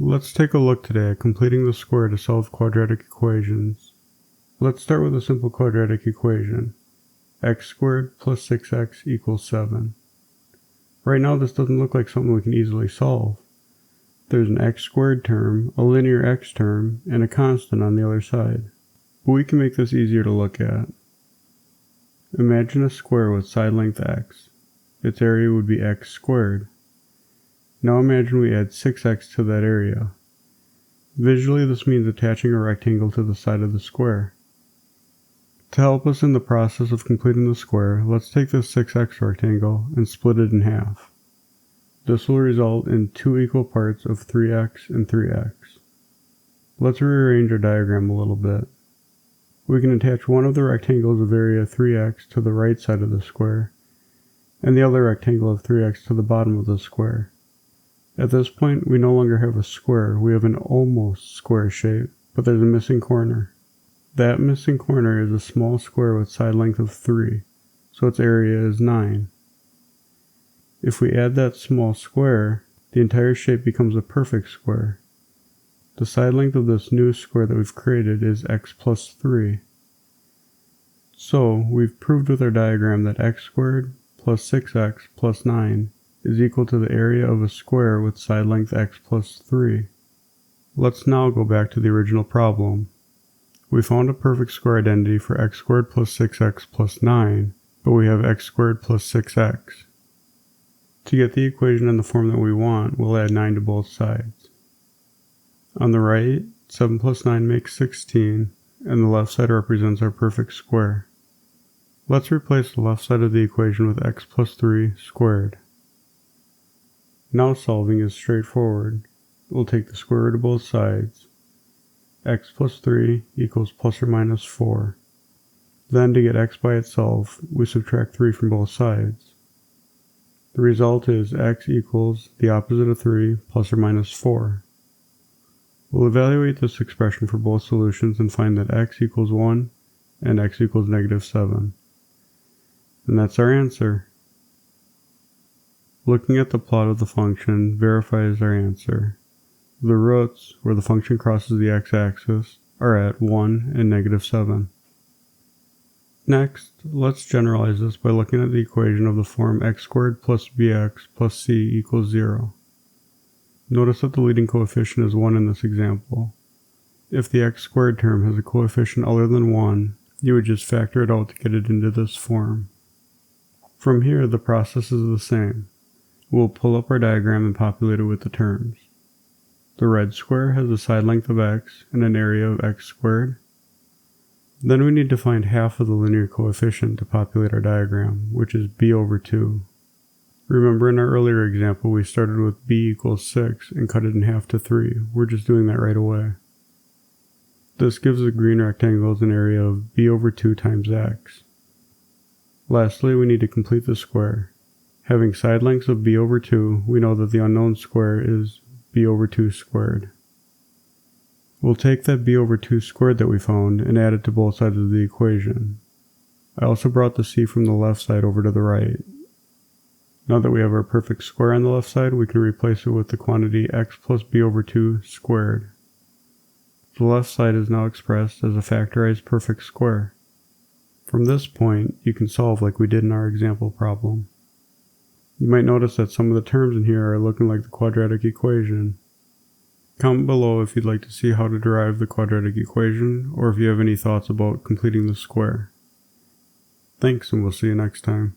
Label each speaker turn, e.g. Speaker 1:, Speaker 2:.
Speaker 1: Let's take a look today at completing the square to solve quadratic equations. Let's start with a simple quadratic equation. X squared plus 6x equals 7. Right now this doesn't look like something we can easily solve. There's an x squared term, a linear x term, and a constant on the other side. But we can make this easier to look at. Imagine a square with side length x. Its area would be x squared. Now imagine we add 6x to that area. Visually, this means attaching a rectangle to the side of the square. To help us in the process of completing the square, let's take this 6x rectangle and split it in half. This will result in 2 equal parts of 3x and 3x. Let's rearrange our diagram a little bit. We can attach one of the rectangles of area 3x to the right side of the square, and the other rectangle of 3x to the bottom of the square. At this point, we no longer have a square, we have an almost square shape, but there's a missing corner. That missing corner is a small square with side length of 3, so its area is 9. If we add that small square, the entire shape becomes a perfect square. The side length of this new square that we've created is x plus 3. So, we've proved with our diagram that x squared plus 6x plus 9 is equal to the area of a square with side length x plus 3. Let's now go back to the original problem. We found a perfect square identity for x squared plus 6x plus 9, but we have x squared plus 6x. To get the equation in the form that we want, we'll add 9 to both sides. On the right, 7 plus 9 makes 16, and the left side represents our perfect square. Let's replace the left side of the equation with x plus 3 squared. Now solving is straightforward. We'll take the square root of both sides. X plus 3 equals plus or minus 4. Then to get x by itself, we subtract 3 from both sides. The result is x equals the opposite of 3 plus or minus 4. We'll evaluate this expression for both solutions and find that x equals 1 and x equals negative 7. And that's our answer. Looking at the plot of the function verifies our answer. The roots, where the function crosses the x-axis, are at 1 and negative 7. Next, let's generalize this by looking at the equation of the form x squared plus bx plus c equals 0. Notice that the leading coefficient is 1 in this example. If the x squared term has a coefficient other than 1, you would just factor it out to get it into this form. From here, the process is the same. We'll pull up our diagram and populate it with the terms. The red square has a side length of x and an area of x squared. Then we need to find half of the linear coefficient to populate our diagram, which is b over 2. Remember in our earlier example we started with b equals 6 and cut it in half to 3. We're just doing that right away. This gives the green rectangles an area of b over 2 times x. Lastly, we need to complete the square. Having side lengths of b over 2, we know that the unknown square is b over 2 squared. We'll take that b over 2 squared that we found and add it to both sides of the equation. I also brought the c from the left side over to the right. Now that we have our perfect square on the left side, we can replace it with the quantity x plus b over 2 squared. The left side is now expressed as a factorized perfect square. From this point, you can solve like we did in our example problem. You might notice that some of the terms in here are looking like the quadratic equation. Comment below if you'd like to see how to derive the quadratic equation, or if you have any thoughts about completing the square. Thanks, and we'll see you next time.